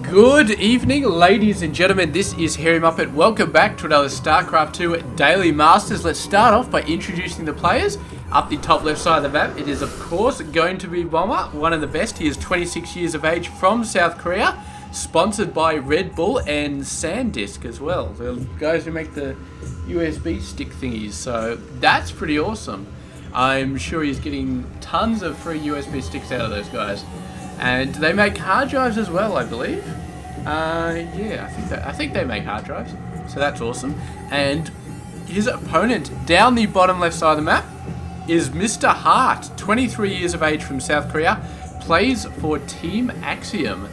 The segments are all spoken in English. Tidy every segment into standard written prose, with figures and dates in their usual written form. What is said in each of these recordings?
Good evening, ladies and gentlemen. This is Harry Muppet. Welcome back to another Starcraft 2 Daily Masters. Let's start off by introducing the players. Up the top left side of the map, it is of course going to be Bomber, one of the best. He is 26 years of age from South Korea, sponsored by Red Bull and SanDisk as well. The guys who make the USB stick thingies. So that's pretty awesome. I'm sure he's getting tons of free USB sticks out of those guys. And they make hard drives as well, I believe. Yeah, I think they make hard drives. So that's awesome. And his opponent down the bottom left side of the map is Mr. Hart, 23 years of age from South Korea, plays for Team Axiom.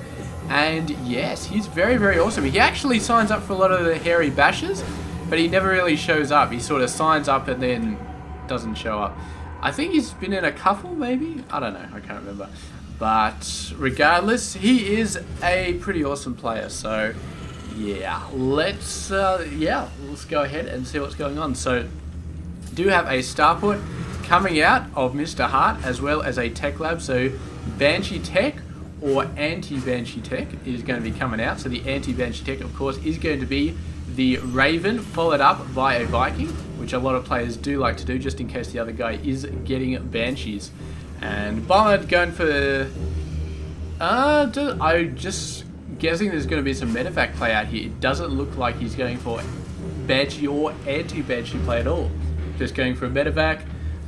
And yes, he's very, very awesome. He actually signs up for a lot of the hairy bashes, but he never really shows up. He sort of signs up and then doesn't show up. I think he's been in a couple, maybe? I don't know, I can't remember. But regardless, he is a pretty awesome player. So yeah, let's go ahead and see what's going on. So do have a starport coming out of Mr. Hart, as well as a tech lab. So Banshee Tech or anti-Banshee Tech is going to be coming out. So the anti-Banshee Tech, of course, is going to be the Raven, followed up by a Viking, which a lot of players do like to do, just in case the other guy is getting Banshees. And Bomber going for... I'm just guessing there's going to be some medevac play out here. It doesn't look like he's going for Banshee or anti-Banshee play at all. Just going for a medevac.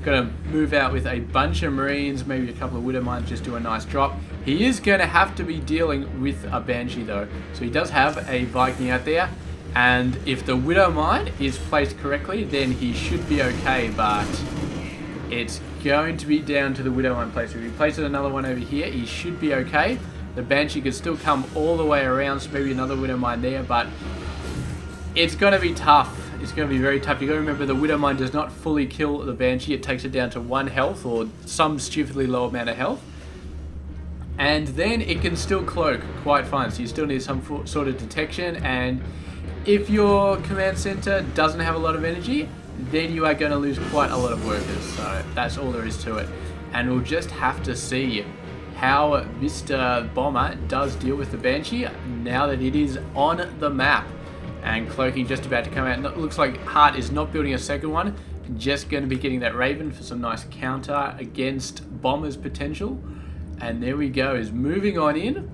Going to move out with a bunch of Marines, maybe a couple of Widow Mines, just do a nice drop. He is going to have to be dealing with a Banshee though. So he does have a Viking out there. And if the Widow Mine is placed correctly, then he should be okay, but it's going to be down to the Widow Mine place. If he places another one over here, he should be okay. The Banshee could still come all the way around, so maybe another Widow Mine there, but it's going to be tough. It's going to be very tough. You've got to remember the Widow Mine does not fully kill the Banshee. It takes it down to 1 health or some stupidly low amount of health. And then it can still cloak quite fine, so you still need some sort of detection. And if your command center doesn't have a lot of energy, then you are going to lose quite a lot of workers. So that's all there is to it. And we'll just have to see how Mr. Bomber does deal with the Banshee now that it is on the map. And cloaking just about to come out. It looks like Hart is not building a second one. Just going to be getting that Raven for some nice counter against Bomber's potential. And there we go. Is moving on in.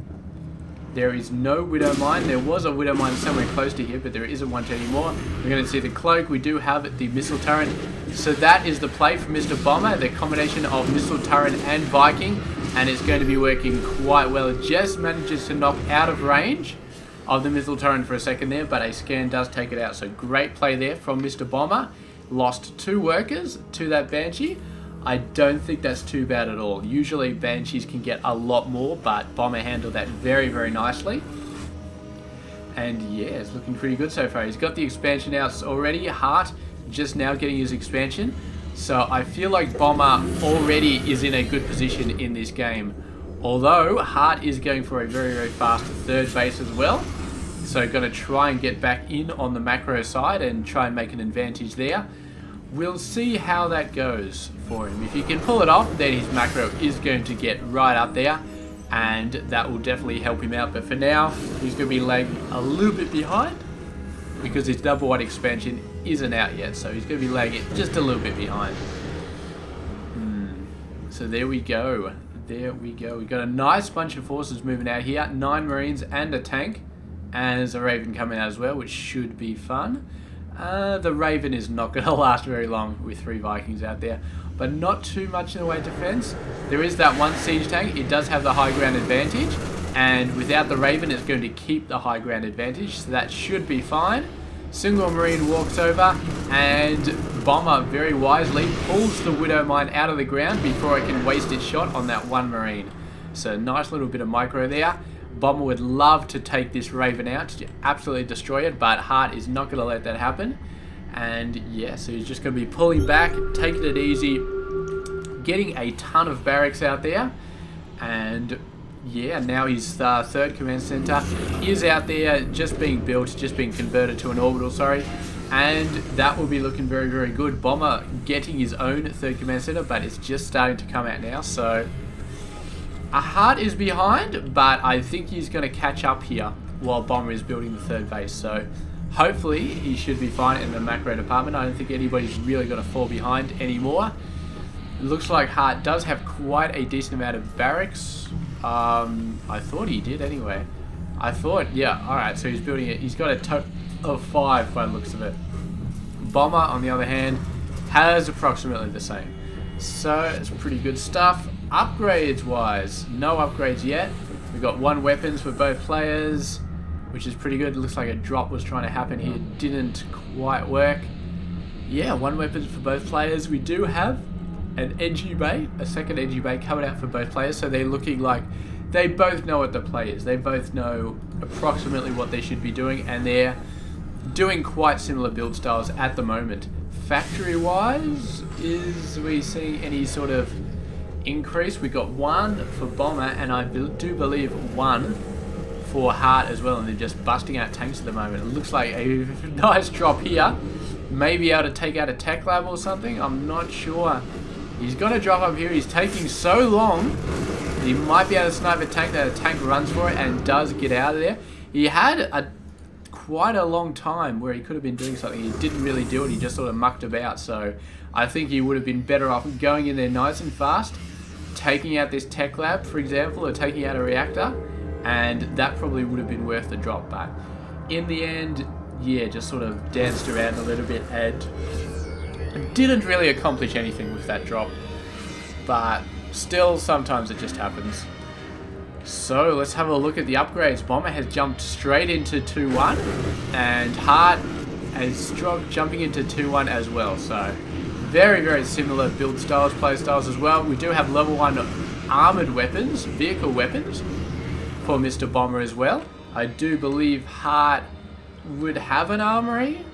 There is no Widow Mine. There was a Widow Mine somewhere close to here, but there isn't one anymore. We're going to see the cloak. We do have the missile turret. So that is the play for Mr. Bomber, the combination of missile turret and Viking, and it's going to be working quite well. It just manages to knock out of range of the missile turret for a second there, but a scan does take it out. So great play there from Mr. Bomber. Lost 2 workers to that Banshee. I don't think that's too bad at all. Usually Banshees can get a lot more, but Bomber handled that very, very nicely. And yeah, it's looking pretty good so far. He's got the expansion out already. Hart just now getting his expansion. So I feel like Bomber already is in a good position in this game. Although Hart is going for a very, very fast 3rd base as well. So going to try and get back in on the macro side and try and make an advantage there. We'll see how that goes for him. If he can pull it off, then his macro is going to get right up there, and that will definitely help him out. But for now, he's going to be lagging a little bit behind because his double wide expansion isn't out yet. So he's going to be lagging just a little bit behind. So there we go. There we go. We've got a nice bunch of forces moving out here. 9 Marines and a tank. And there's a Raven coming out as well, which should be fun. The Raven is not going to last very long with 3 Vikings out there, but not too much in the way of defense. There is that 1 siege tank. It does have the high ground advantage, and without the Raven, it's going to keep the high ground advantage, so that should be fine. Single Marine walks over, and Bomber very wisely pulls the Widow Mine out of the ground before it can waste its shot on that 1 Marine. So nice little bit of micro there. Bomber would love to take this Raven out to absolutely destroy it, but Hart is not going to let that happen. And yeah, so he's just going to be pulling back, taking it easy, getting a ton of barracks out there. And yeah, now his 3rd command center is out there, just being built, just being converted to an orbital, sorry. And that will be looking very, very good. Bomber getting his own 3rd command center, but it's just starting to come out now. So Hart is behind, but I think he's going to catch up here while Bomber is building the third base. So hopefully he should be fine in the macro department. I don't think anybody's really going to fall behind anymore. It looks like Hart does have quite a decent amount of barracks. I thought he did anyway. I thought, yeah, alright, so he's building it. He's got a total of 5 by the looks of it. Bomber, on the other hand, has approximately the same. So it's pretty good stuff. Upgrades wise, no upgrades yet. We've got 1 weapons for both players, which is pretty good. It looks like a drop was trying to happen here. Didn't quite work. Yeah, 1 weapons for both players. We do have an edgy bay, a second edgy bay coming out for both players. So they're looking like they both know what the play is. They both know approximately what they should be doing, and they're doing quite similar build styles at the moment. Factory wise, is we seeing any sort of increase? We got 1 for Bomber, and I do believe 1 for Hart as well, and they're just busting out tanks at the moment. It looks like a nice drop here. Maybe able to take out a tech lab or something. I'm not sure. He's got to drop up here. He's taking so long. He might be able to snipe a tank. That a tank runs for it and does get out of there. He had quite a long time where he could have been doing something. He didn't really do it. He just sort of mucked about. So I think he would have been better off going in there nice and fast, taking out this tech lab, for example, or taking out a reactor, and that probably would have been worth the drop. But in the end, yeah, just sort of danced around a little bit and didn't really accomplish anything with that drop. But still, sometimes it just happens. So let's have a look at the upgrades. Bomber has jumped straight into 2-1, and Hart is jumping into 2-1 as well. So very, very similar build styles, play styles as well. We do have level 1 armored weapons, vehicle weapons for Mr. Bomber as well. I do believe Hart would have an armory.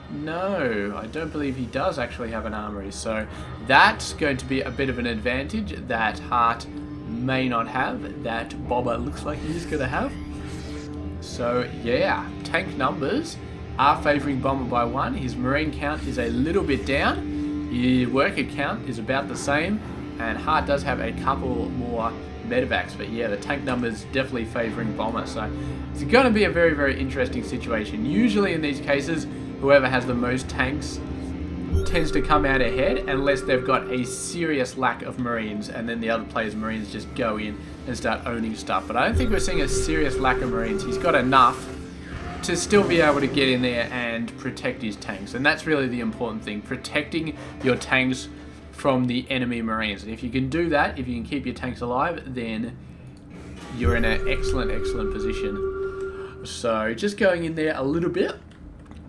No, I don't believe he does actually have an armory. So that's going to be a bit of an advantage that Hart may not have, that Bomber looks like he's going to have. So yeah, tank numbers are favouring Bomber by 1. His marine count is a little bit down. His worker count is about the same, and Hart does have a couple more medevacs. But yeah, the tank numbers definitely favouring Bomber. So it's going to be a very, very interesting situation. Usually in these cases, whoever has the most tanks tends to come out ahead unless they've got a serious lack of marines, and then the other players' marines just go in and start owning stuff. But I don't think we're seeing a serious lack of marines. He's got enough to still be able to get in there and protect his tanks, and that's really the important thing, protecting your tanks from the enemy marines. And if you can do that, if you can keep your tanks alive, then you're in an excellent, excellent position. So just going in there a little bit,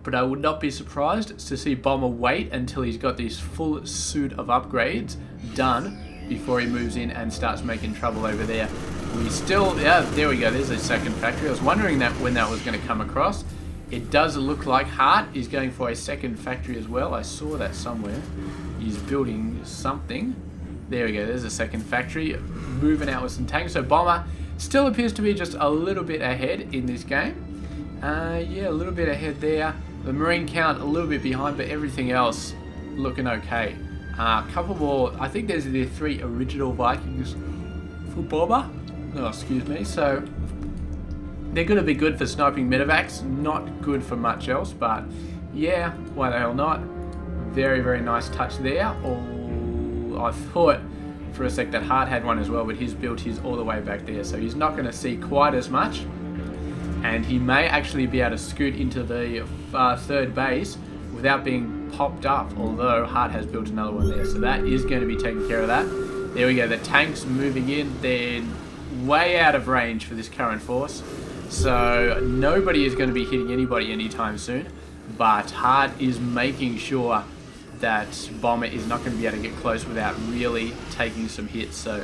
but I would not be surprised to see Bomber wait until he's got this full suit of upgrades done before he moves in and starts making trouble over there. We still, yeah, there we go, there's a second factory. I was wondering that when that was going to come across. It does look like Hart is going for a second factory as well. I saw that somewhere. He's building something. There we go, there's a second factory. Moving out with some tanks. So Bomber still appears to be just a little bit ahead in this game. Yeah, a little bit ahead there. The marine count a little bit behind, but everything else looking okay. A couple more, I think there's the 3 original Vikings for Bomber. Oh, excuse me. So they're going to be good for sniping medevacs, not good for much else, but yeah, why the hell not? Very, very nice touch there. Oh, I thought for a sec that Hart had one as well, but he's built his all the way back there, so he's not going to see quite as much. And he may actually be able to scoot into the third base without being popped up, although Hart has built another one there. So that is going to be taking care of that. There we go, the tanks moving in. They're way out of range for this current force. So nobody is going to be hitting anybody anytime soon. But Hart is making sure that Bomber is not going to be able to get close without really taking some hits. So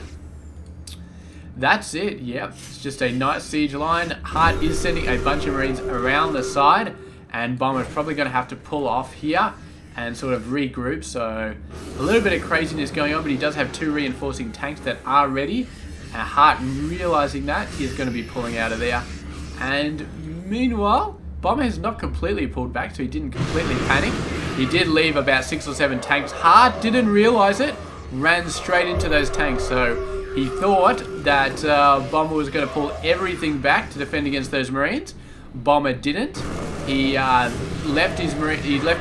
that's it. Yep, it's just a nice siege line. Hart is sending a bunch of marines around the side, and Bomber's probably going to have to pull off here and sort of regroup. So a little bit of craziness going on, but he does have 2 reinforcing tanks that are ready. And Hart, realizing that, is going to be pulling out of there. And meanwhile, Bomber has not completely pulled back, so he didn't completely panic. He did leave about 6 or 7 tanks. Hart didn't realize it, ran straight into those tanks. So He thought that Bomber was going to pull everything back to defend against those Marines. Bomber didn't. He left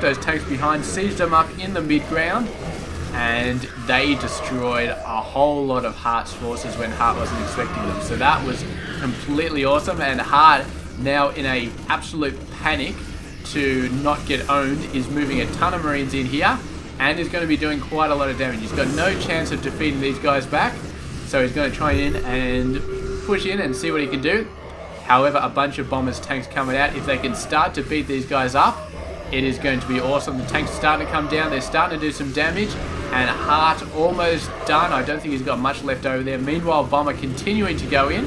those tanks behind, sieged them up in the mid-ground, and they destroyed a whole lot of Hart's forces when Hart wasn't expecting them. So that was completely awesome, and Hart, now in a absolute panic to not get owned, is moving a ton of Marines in here and is going to be doing quite a lot of damage. He's got no chance of defeating these guys back, so he's going to try in and push in and see what he can do. However, a bunch of Bomber's tanks coming out. If they can start to beat these guys up, it is going to be awesome. The tanks are starting to come down. They're starting to do some damage. And Hart almost done. I don't think he's got much left over there. Meanwhile, Bomber continuing to go in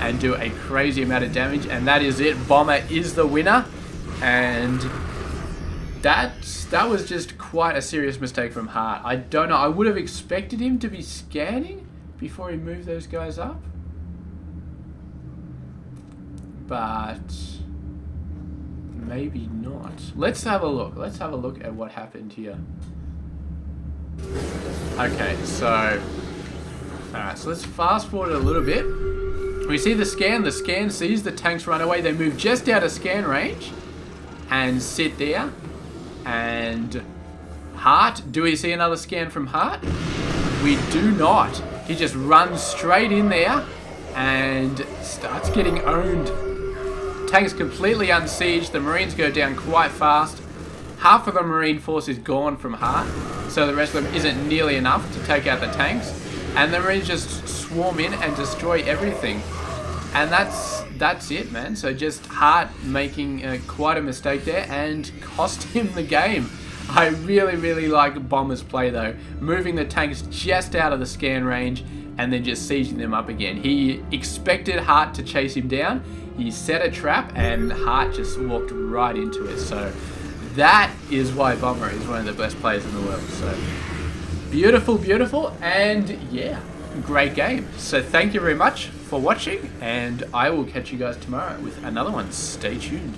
and do a crazy amount of damage. And that is it. Bomber is the winner. And that was just quite a serious mistake from Hart. I don't know. I would have expected him to be scanning before he moved those guys up. But maybe not. Let's have a look. Let's have a look at what happened here. Okay, so alright, so let's fast forward a little bit. We see the scan sees the tanks run away. They move just out of scan range and sit there. And Hart, do we see another scan from Hart? We do not. He just runs straight in there and starts getting owned. Tanks completely unsieged. The Marines go down quite fast. Half of the Marine force is gone from Hart, so the rest of them isn't nearly enough to take out the tanks. And the Marines just swarm in and destroy everything. And that's it, man. So just Hart making quite a mistake there and cost him the game. I really, really like Bomber's play though. Moving the tanks just out of the scan range and then just sieging them up again. He expected Hart to chase him down. He set a trap and Hart just walked right into it. So that is why Bomber is one of the best players in the world. So beautiful, beautiful, and yeah, great game. So thank you very much for watching, and I will catch you guys tomorrow with another one. Stay tuned.